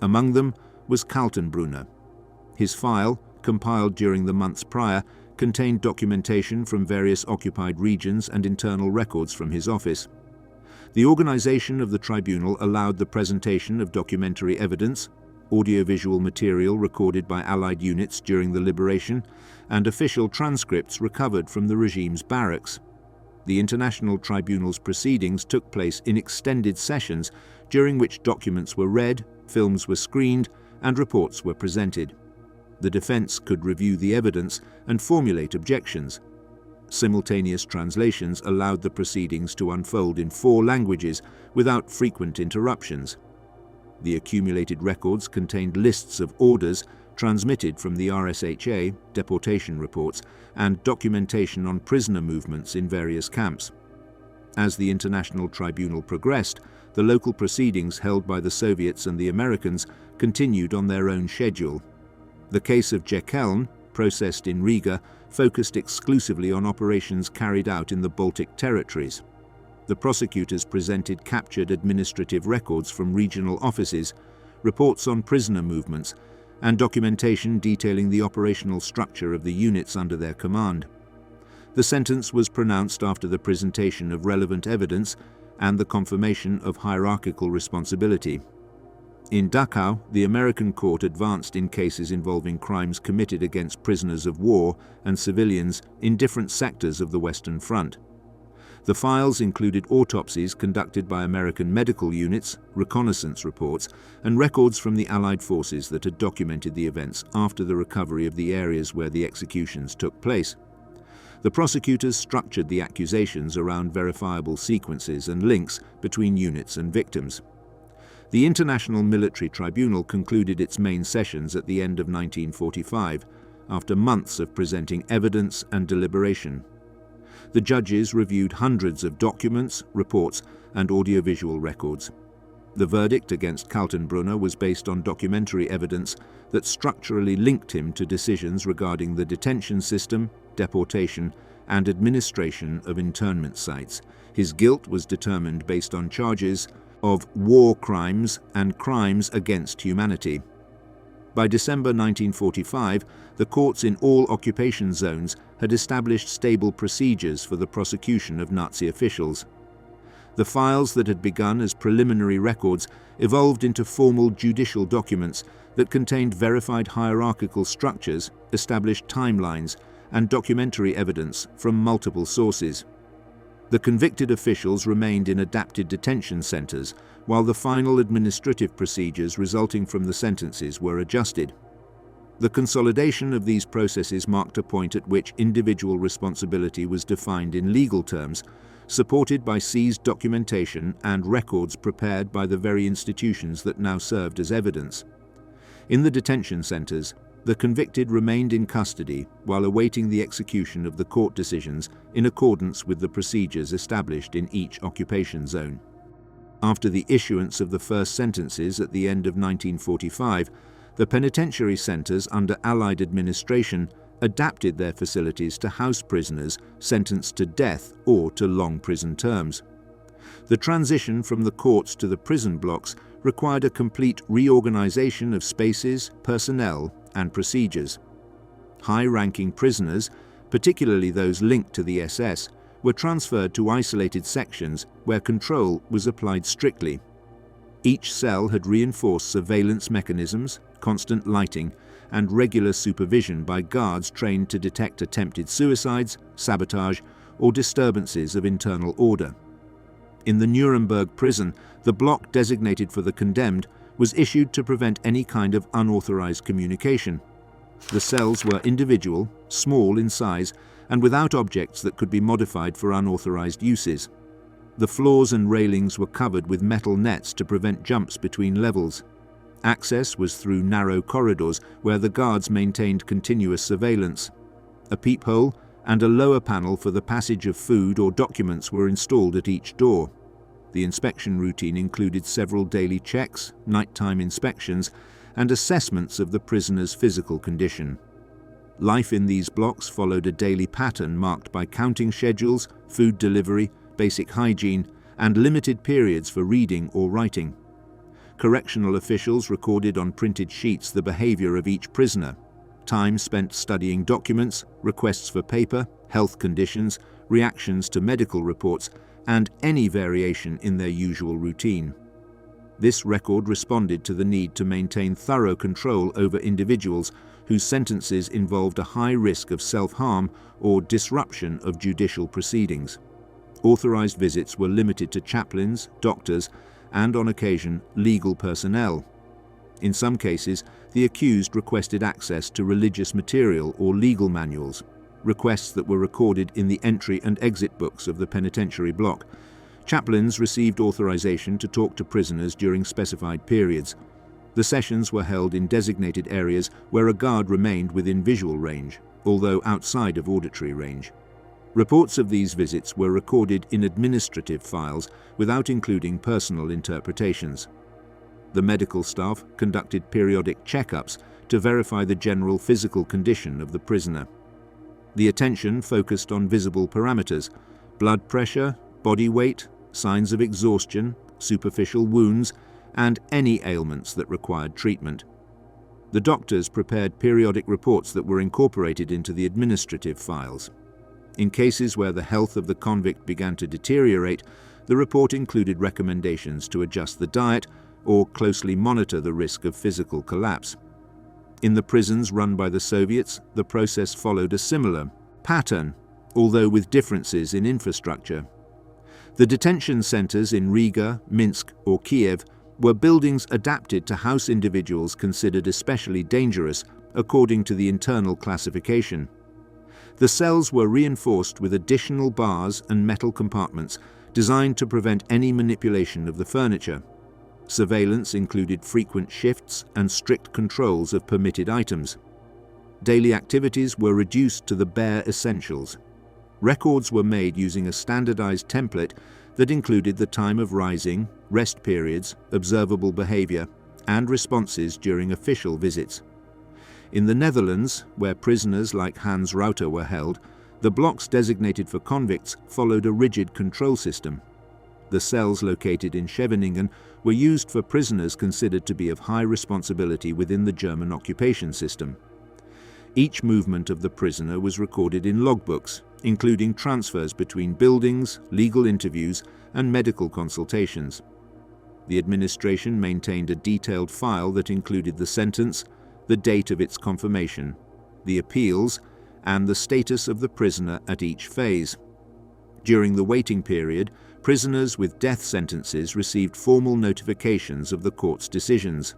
Among them was Kaltenbrunner. His file, compiled during the months prior, contained documentation from various occupied regions and internal records from his office. The organization of the tribunal allowed the presentation of documentary evidence, audiovisual material recorded by Allied units during the liberation, and official transcripts recovered from the regime's barracks. The International Tribunal's proceedings took place in extended sessions during which documents were read, films were screened, and reports were presented. The defense could review the evidence and formulate objections. Simultaneous translations allowed the proceedings to unfold in 4 languages without frequent interruptions. The accumulated records contained lists of orders transmitted from the RSHA, deportation reports, and documentation on prisoner movements in various camps. As the international tribunal progressed, the local proceedings held by the Soviets and the Americans continued on their own schedule. The case of Jekyll, processed in Riga, focused exclusively on operations carried out in the Baltic territories. The prosecutors presented captured administrative records from regional offices, reports on prisoner movements, and documentation detailing the operational structure of the units under their command. The sentence was pronounced after the presentation of relevant evidence and the confirmation of hierarchical responsibility. In Dachau, the American court advanced in cases involving crimes committed against prisoners of war and civilians in different sectors of the Western Front. The files included autopsies conducted by American medical units, reconnaissance reports, and records from the Allied forces that had documented the events after the recovery of the areas where the executions took place. The prosecutors structured the accusations around verifiable sequences and links between units and victims. The International Military Tribunal concluded its main sessions at the end of 1945, after months of presenting evidence and deliberation. The judges reviewed hundreds of documents, reports, and audiovisual records. The verdict against Kaltenbrunner was based on documentary evidence that structurally linked him to decisions regarding the detention system, deportation, and administration of internment sites. His guilt was determined based on charges of war crimes and crimes against humanity. By December 1945, the courts in all occupation zones had established stable procedures for the prosecution of Nazi officials. The files that had begun as preliminary records evolved into formal judicial documents that contained verified hierarchical structures, established timelines, and documentary evidence from multiple sources. The convicted officials remained in adapted detention centers, while the final administrative procedures resulting from the sentences were adjusted. The consolidation of these processes marked a point at which individual responsibility was defined in legal terms, supported by seized documentation and records prepared by the very institutions that now served as evidence. In the detention centers, the convicted remained in custody while awaiting the execution of the court decisions in accordance with the procedures established in each occupation zone. After the issuance of the first sentences at the end of 1945, the penitentiary centers under Allied administration adapted their facilities to house prisoners sentenced to death or to long prison terms. The transition from the courts to the prison blocks required a complete reorganization of spaces, personnel, and procedures. High-ranking prisoners, particularly those linked to the SS, were transferred to isolated sections where control was applied strictly. Each cell had reinforced surveillance mechanisms, constant lighting, and regular supervision by guards trained to detect attempted suicides, sabotage, or disturbances of internal order. In the Nuremberg prison, the block designated for the condemned was issued to prevent any kind of unauthorized communication. The cells were individual, small in size, and without objects that could be modified for unauthorized uses. The floors and railings were covered with metal nets to prevent jumps between levels. Access was through narrow corridors where the guards maintained continuous surveillance. A peephole and a lower panel for the passage of food or documents were installed at each door. The inspection routine included several daily checks, nighttime inspections, and assessments of the prisoner's physical condition. Life in these blocks followed a daily pattern marked by counting schedules, food delivery, basic hygiene, and limited periods for reading or writing. Correctional officials recorded on printed sheets the behavior of each prisoner, time spent studying documents, requests for paper, health conditions, reactions to medical reports, and any variation in their usual routine. This record responded to the need to maintain thorough control over individuals whose sentences involved a high risk of self-harm or disruption of judicial proceedings. Authorized visits were limited to chaplains, doctors, and on occasion, legal personnel. In some cases, the accused requested access to religious material or legal manuals, requests that were recorded in the entry and exit books of the penitentiary block. Chaplains received authorization to talk to prisoners during specified periods. The sessions were held in designated areas where a guard remained within visual range, although outside of auditory range. Reports of these visits were recorded in administrative files without including personal interpretations. The medical staff conducted periodic checkups to verify the general physical condition of the prisoner. The attention focused on visible parameters: blood pressure, body weight, signs of exhaustion, superficial wounds, and any ailments that required treatment. The doctors prepared periodic reports that were incorporated into the administrative files. In cases where the health of the convict began to deteriorate, the report included recommendations to adjust the diet or closely monitor the risk of physical collapse. In the prisons run by the Soviets, the process followed a similar pattern, although with differences in infrastructure. The detention centers in Riga, Minsk, or Kiev were buildings adapted to house individuals considered especially dangerous according to the internal classification. The cells were reinforced with additional bars and metal compartments designed to prevent any manipulation of the furniture. Surveillance included frequent shifts and strict controls of permitted items. Daily activities were reduced to the bare essentials. Records were made using a standardized template that included the time of rising, rest periods, observable behavior, and responses during official visits. In the Netherlands, where prisoners like Hans Rauter were held, the blocks designated for convicts followed a rigid control system. The cells located in Scheveningen were used for prisoners considered to be of high responsibility within the German occupation system. Each movement of the prisoner was recorded in logbooks, including transfers between buildings, legal interviews, and medical consultations. The administration maintained a detailed file that included the sentence, the date of its confirmation, the appeals, and the status of the prisoner at each phase. During the waiting period, prisoners with death sentences received formal notifications of the court's decisions.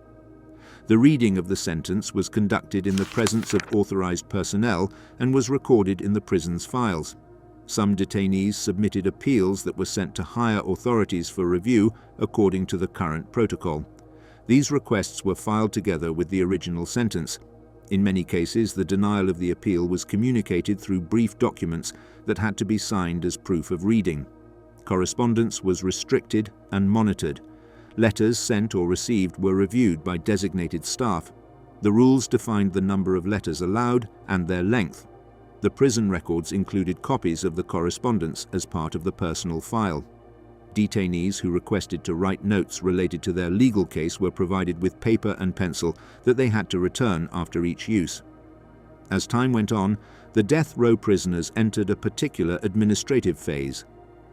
The reading of the sentence was conducted in the presence of authorized personnel and was recorded in the prison's files. Some detainees submitted appeals that were sent to higher authorities for review according to the current protocol. These requests were filed together with the original sentence. In many cases, the denial of the appeal was communicated through brief documents that had to be signed as proof of reading. Correspondence was restricted and monitored. Letters sent or received were reviewed by designated staff. The rules defined the number of letters allowed and their length. The prison records included copies of the correspondence as part of the personal file. Detainees who requested to write notes related to their legal case were provided with paper and pencil that they had to return after each use. As time went on, the death row prisoners entered a particular administrative phase: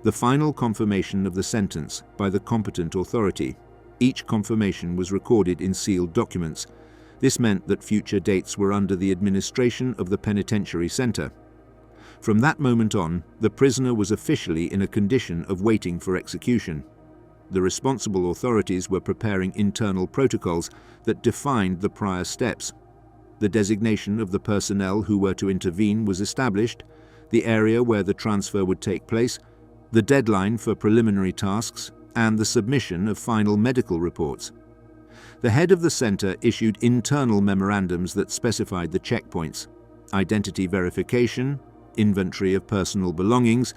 the final confirmation of the sentence by the competent authority. Each confirmation was recorded in sealed documents. This meant that future dates were under the administration of the penitentiary center. From that moment on, the prisoner was officially in a condition of waiting for execution. The responsible authorities were preparing internal protocols that defined the prior steps. The designation of the personnel who were to intervene was established, the area where the transfer would take place, the deadline for preliminary tasks, and the submission of final medical reports. The head of the center issued internal memorandums that specified the checkpoints: identity verification, inventory of personal belongings,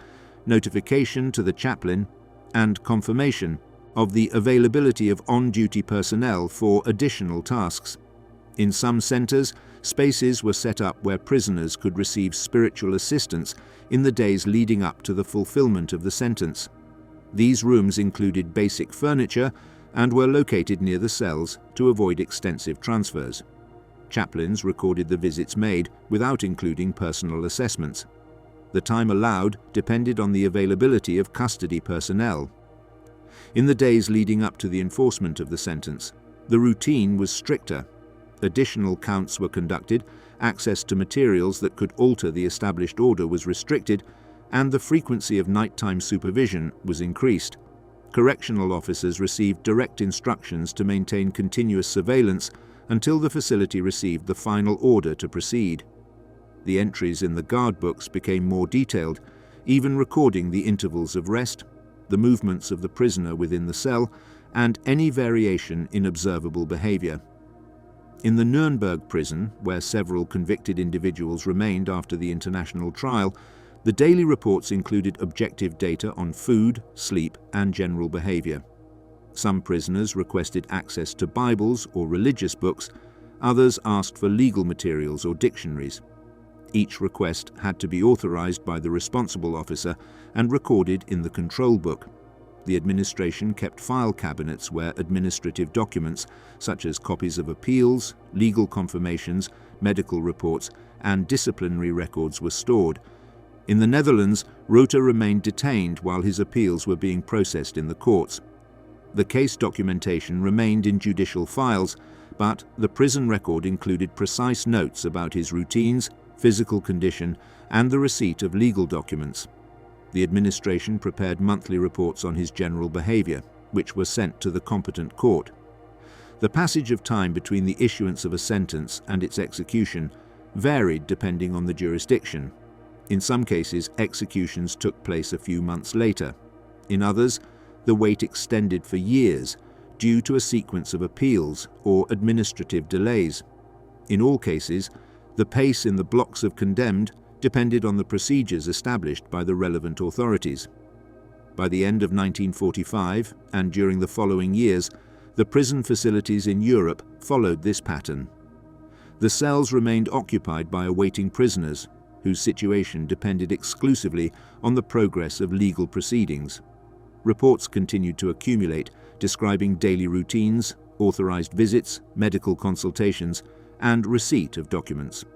notification to the chaplain, and confirmation of the availability of on-duty personnel for additional tasks. In some centers, spaces were set up where prisoners could receive spiritual assistance in the days leading up to the fulfillment of the sentence. These rooms included basic furniture and were located near the cells to avoid extensive transfers. Chaplains recorded the visits made without including personal assessments. The time allowed depended on the availability of custody personnel. In the days leading up to the enforcement of the sentence, the routine was stricter. Additional counts were conducted, access to materials that could alter the established order was restricted, and the frequency of nighttime supervision was increased. Correctional officers received direct instructions to maintain continuous surveillance until the facility received the final order to proceed. The entries in the guard books became more detailed, even recording the intervals of rest, the movements of the prisoner within the cell, and any variation in observable behavior. In the Nuremberg prison, where several convicted individuals remained after the international trial, The daily reports included objective data on food, sleep, and general behavior. Some prisoners requested access to Bibles or religious books, others asked for legal materials or dictionaries. Each request had to be authorized by the responsible officer and recorded in the control book. The administration kept file cabinets where administrative documents, such as copies of appeals, legal confirmations, medical reports, and disciplinary records were stored. In the Netherlands, Rota remained detained while his appeals were being processed in the courts. The case documentation remained in judicial files, but the prison record included precise notes about his routines, physical condition, and the receipt of legal documents. The administration prepared monthly reports on his general behavior, which were sent to the competent court. The passage of time between the issuance of a sentence and its execution varied depending on the jurisdiction. In some cases, executions took place a few months later. In others, the wait extended for years due to a sequence of appeals or administrative delays. In all cases, the pace in the blocks of condemned depended on the procedures established by the relevant authorities. By the end of 1945 and during the following years, the prison facilities in Europe followed this pattern. The cells remained occupied by awaiting prisoners, whose situation depended exclusively on the progress of legal proceedings. Reports continued to accumulate, describing daily routines, authorized visits, medical consultations, and receipt of documents.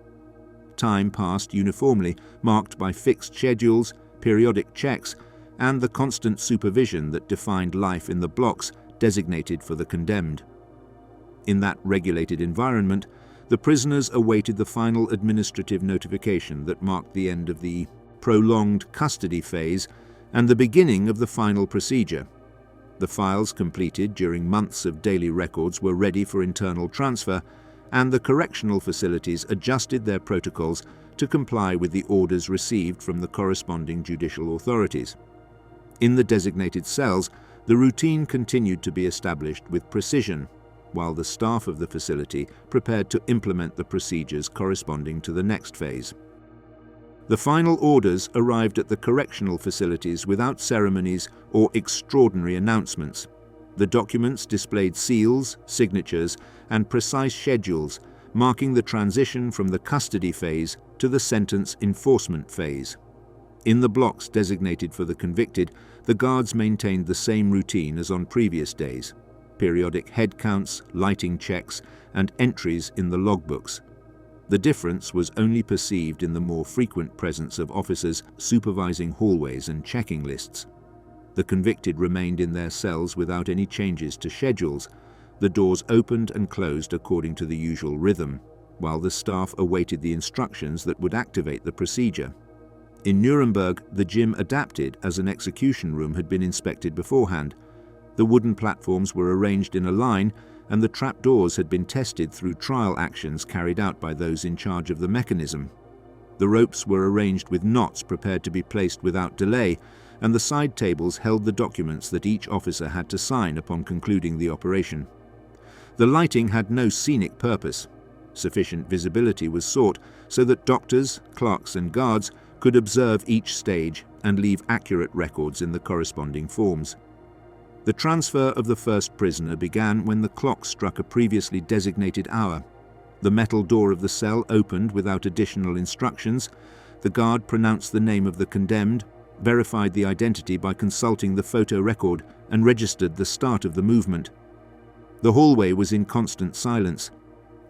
Time passed uniformly, marked by fixed schedules, periodic checks, and the constant supervision that defined life in the blocks designated for the condemned. In that regulated environment, the prisoners awaited the final administrative notification that marked the end of the prolonged custody phase and the beginning of the final procedure. The files completed during months of daily records were ready for internal transfer, and the correctional facilities adjusted their protocols to comply with the orders received from the corresponding judicial authorities. In the designated cells, the routine continued to be established with precision, while the staff of the facility prepared to implement the procedures corresponding to the next phase. The final orders arrived at the correctional facilities without ceremonies or extraordinary announcements. The documents displayed seals, signatures, and precise schedules, marking the transition from the custody phase to the sentence enforcement phase. In the blocks designated for the convicted, the guards maintained the same routine as on previous days: periodic head counts, lighting checks, and entries in the logbooks. The difference was only perceived in the more frequent presence of officers supervising hallways and checking lists. The convicted remained in their cells without any changes to schedules. The doors opened and closed according to the usual rhythm, while the staff awaited the instructions that would activate the procedure. In Nuremberg, the gym adapted as an execution room had been inspected beforehand. The wooden platforms were arranged in a line, and the trapdoors had been tested through trial actions carried out by those in charge of the mechanism. The ropes were arranged with knots prepared to be placed without delay, and the side tables held the documents that each officer had to sign upon concluding the operation. The lighting had no scenic purpose. Sufficient visibility was sought so that doctors, clerks, and guards could observe each stage and leave accurate records in the corresponding forms. The transfer of the first prisoner began when the clock struck a previously designated hour. The metal door of the cell opened without additional instructions. The guard pronounced the name of the condemned, verified the identity by consulting the photo record, and registered the start of the movement. The hallway was in constant silence.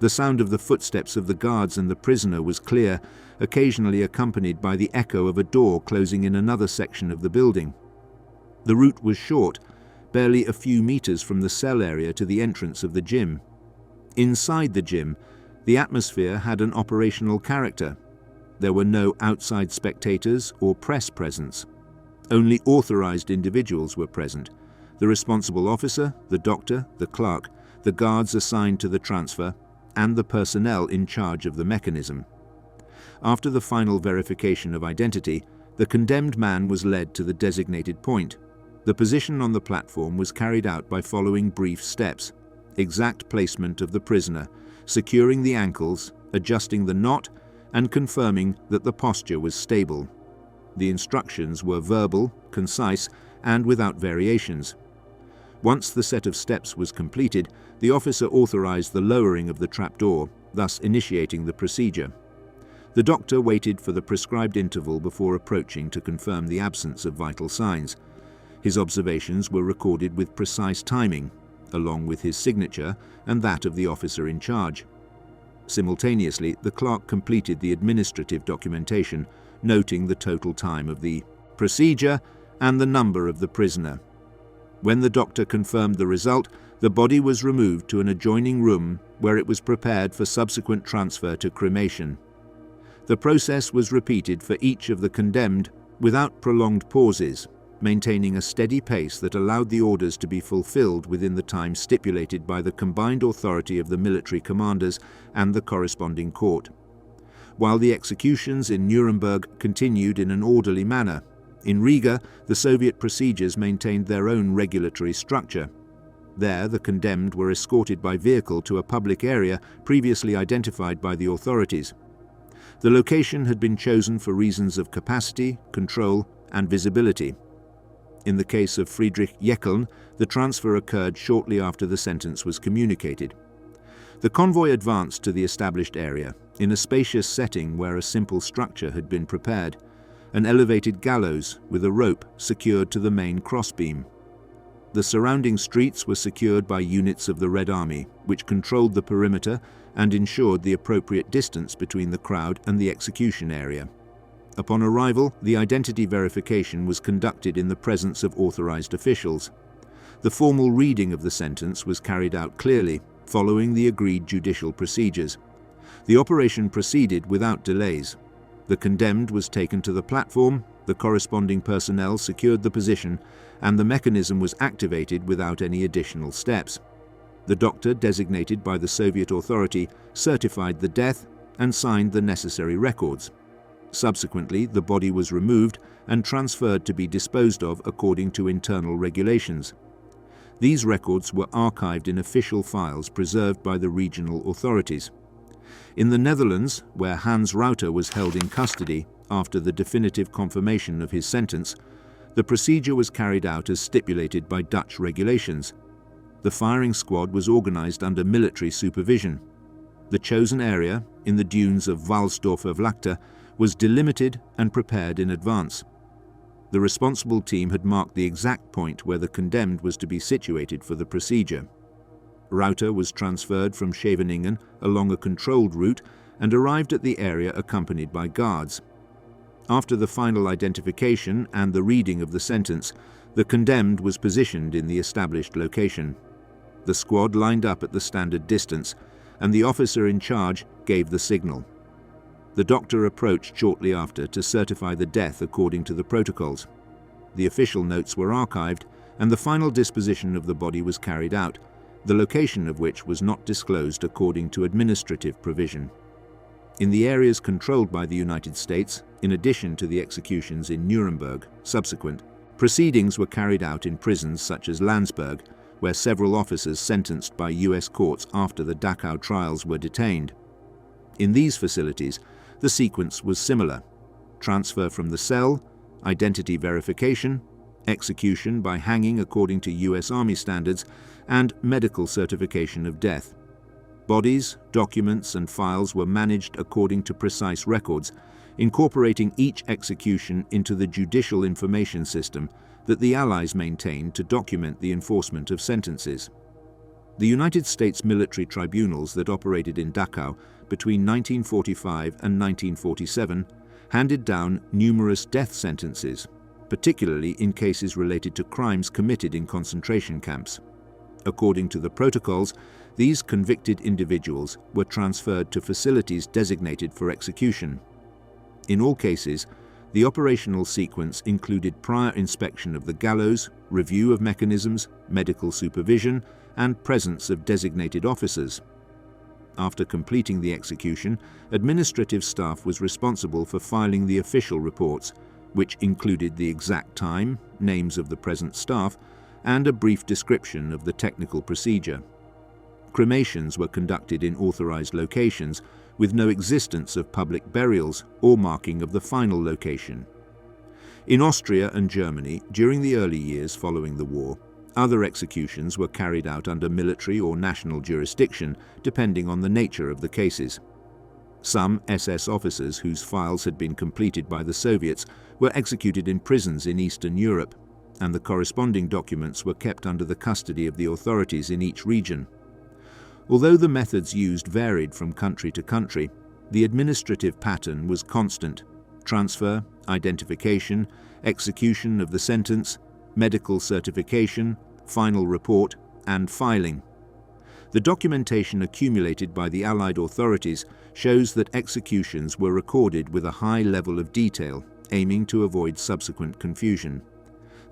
The sound of the footsteps of the guards and the prisoner was clear, occasionally accompanied by the echo of a door closing in another section of the building. The route was short, barely a few meters from the cell area to the entrance of the gym. Inside the gym, the atmosphere had an operational character. There were no outside spectators or press presence. Only authorized individuals were present: the responsible officer, the doctor, the clerk, the guards assigned to the transfer, and the personnel in charge of the mechanism. After the final verification of identity, the condemned man was led to the designated point. The position on the platform was carried out by following brief steps: exact placement of the prisoner, securing the ankles, adjusting the knot, and confirming that the posture was stable. The instructions were verbal, concise, and without variations. Once the set of steps was completed, the officer authorized the lowering of the trapdoor, thus initiating the procedure. The doctor waited for the prescribed interval before approaching to confirm the absence of vital signs. His observations were recorded with precise timing, along with his signature and that of the officer in charge. Simultaneously, the clerk completed the administrative documentation, noting the total time of the procedure and the number of the prisoner. When the doctor confirmed the result, the body was removed to an adjoining room where it was prepared for subsequent transfer to cremation. The process was repeated for each of the condemned without prolonged pauses, maintaining a steady pace that allowed the orders to be fulfilled within the time stipulated by the combined authority of the military commanders and the corresponding court. While the executions in Nuremberg continued in an orderly manner, in Riga the Soviet procedures maintained their own regulatory structure. There, the condemned were escorted by vehicle to a public area previously identified by the authorities. The location had been chosen for reasons of capacity, control, and visibility. In the case of Friedrich Jeckeln, the transfer occurred shortly after the sentence was communicated. The convoy advanced to the established area, in a spacious setting where a simple structure had been prepared, an elevated gallows with a rope secured to the main crossbeam. The surrounding streets were secured by units of the Red Army, which controlled the perimeter and ensured the appropriate distance between the crowd and the execution area. Upon arrival, the identity verification was conducted in the presence of authorized officials. The formal reading of the sentence was carried out clearly, following the agreed judicial procedures. The operation proceeded without delays. The condemned was taken to the platform, the corresponding personnel secured the position, and the mechanism was activated without any additional steps. The doctor designated by the Soviet authority certified the death and signed the necessary records. Subsequently, the body was removed and transferred to be disposed of according to internal regulations. These records were archived in official files preserved by the regional authorities. In the Netherlands, where Hans Rauter was held in custody after the definitive confirmation of his sentence, the procedure was carried out as stipulated by Dutch regulations. The firing squad was organized under military supervision. The chosen area, in the dunes of Walsdorfer Vlakte, was delimited and prepared in advance. The responsible team had marked the exact point where the condemned was to be situated for the procedure. Rauter was transferred from Scheveningen along a controlled route and arrived at the area accompanied by guards. After the final identification and the reading of the sentence, the condemned was positioned in the established location. The squad lined up at the standard distance, and the officer in charge gave the signal. The doctor approached shortly after to certify the death according to the protocols. The official notes were archived, and the final disposition of the body was carried out, the location of which was not disclosed according to administrative provision. In the areas controlled by the United States, in addition to the executions in Nuremberg, subsequent proceedings were carried out in prisons such as Landsberg, where several officers sentenced by US courts after the Dachau trials were detained. In these facilities, the sequence was similar: transfer from the cell, identity verification, execution by hanging according to US Army standards, and medical certification of death. Bodies, documents, and files were managed according to precise records, incorporating each execution into the judicial information system that the Allies maintained to document the enforcement of sentences. The United States military tribunals that operated in Dachau between 1945 and 1947 handed down numerous death sentences, particularly in cases related to crimes committed in concentration camps. According to the protocols, these convicted individuals were transferred to facilities designated for execution. In all cases, the operational sequence included prior inspection of the gallows, review of mechanisms, medical supervision, and presence of designated officers. After completing the execution, administrative staff was responsible for filing the official reports, which included the exact time, names of the present staff, and a brief description of the technical procedure. Cremations were conducted in authorized locations, with no existence of public burials or marking of the final location. In Austria and Germany, during the early years following the war, other executions were carried out under military or national jurisdiction, depending on the nature of the cases. Some SS officers whose files had been completed by the Soviets were executed in prisons in Eastern Europe, and the corresponding documents were kept under the custody of the authorities in each region. Although the methods used varied from country to country, the administrative pattern was constant: transfer, identification, execution of the sentence, medical certification, final report, and filing. The documentation accumulated by the Allied authorities shows that executions were recorded with a high level of detail, aiming to avoid subsequent confusion.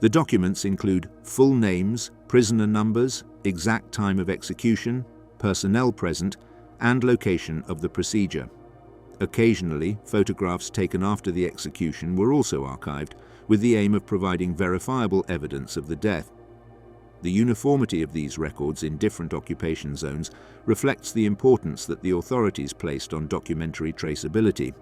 The documents include full names, prisoner numbers, exact time of execution, personnel present, and location of the procedure. Occasionally, photographs taken after the execution were also archived, with the aim of providing verifiable evidence of the death. The uniformity of these records in different occupation zones reflects the importance that the authorities placed on documentary traceability.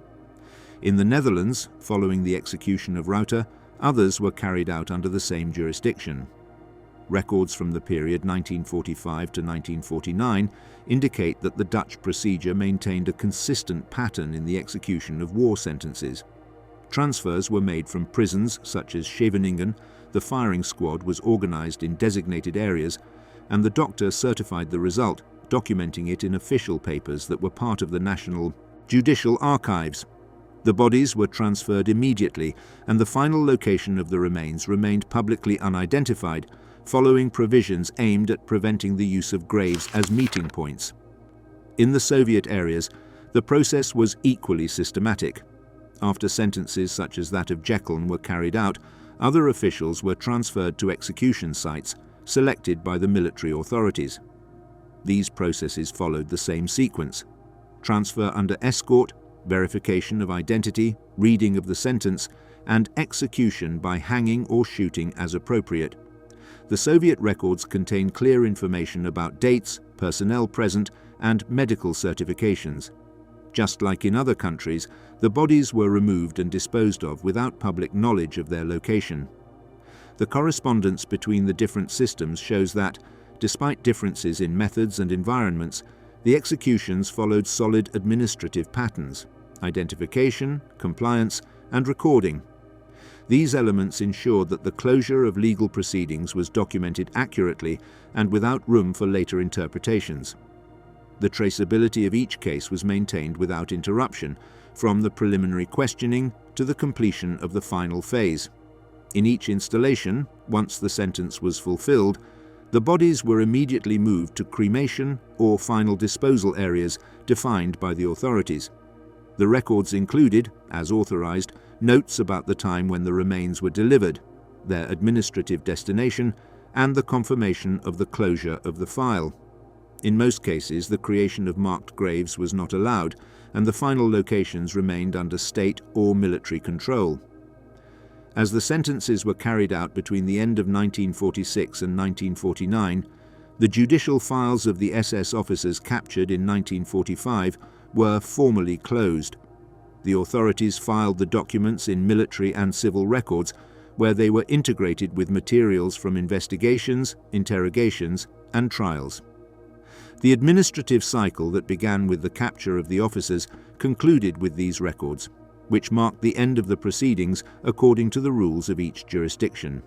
In the Netherlands, following the execution of Ruyter, others were carried out under the same jurisdiction. Records from the period 1945 to 1949 indicate that the Dutch procedure maintained a consistent pattern in the execution of war sentences. Transfers were made from prisons such as Scheveningen, the firing squad was organized in designated areas, and the doctor certified the result, documenting it in official papers that were part of the National Judicial Archives. The bodies were transferred immediately, and the final location of the remains remained publicly unidentified, following provisions aimed at preventing the use of graves as meeting points. In the Soviet areas, the process was equally systematic. After sentences such as that of Jeckeln were carried out, other officials were transferred to execution sites, selected by the military authorities. These processes followed the same sequence: transfer under escort, verification of identity, reading of the sentence, and execution by hanging or shooting as appropriate. The Soviet records contain clear information about dates, personnel present, and medical certifications. Just like in other countries, the bodies were removed and disposed of without public knowledge of their location. The correspondence between the different systems shows that, despite differences in methods and environments, the executions followed solid administrative patterns: identification, compliance, and recording. These elements ensured that the closure of legal proceedings was documented accurately and without room for later interpretations. The traceability of each case was maintained without interruption, from the preliminary questioning to the completion of the final phase. In each installation, once the sentence was fulfilled, the bodies were immediately moved to cremation or final disposal areas defined by the authorities. The records included, as authorized, notes about the time when the remains were delivered, their administrative destination, and the confirmation of the closure of the file. In most cases, the creation of marked graves was not allowed, and the final locations remained under state or military control. As the sentences were carried out between the end of 1946 and 1949, the judicial files of the SS officers captured in 1945 were formally closed. The authorities filed the documents in military and civil records, where they were integrated with materials from investigations, interrogations, and trials. The administrative cycle that began with the capture of the officers concluded with these records, which marked the end of the proceedings according to the rules of each jurisdiction.